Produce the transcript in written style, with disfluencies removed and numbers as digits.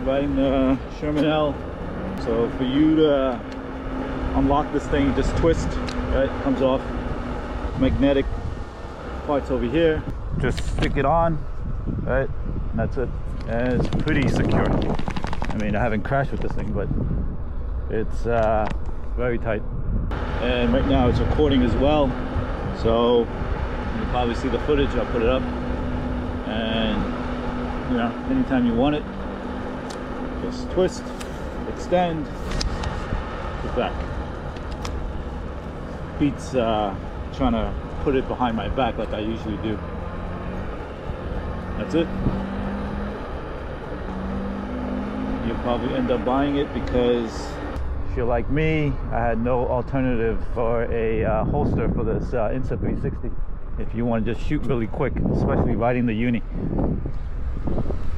riding the Sherman L. So for you to unlock this thing, just twist, right? Comes off. Magnetic parts over here. Just stick it on, right? And that's it. And it's pretty secure. I mean, I haven't crashed with this thing, but it's very tight. And right now it's recording as well, so you'll probably see the footage. I'll put it up, and you know, anytime you want it, just twist, extend, put back. Beats trying to put it behind my back like I usually do. That's it. You'll probably end up buying it because if you're like me, I had no alternative for a holster for this Insta360 if you want to just shoot really quick, especially riding the uni.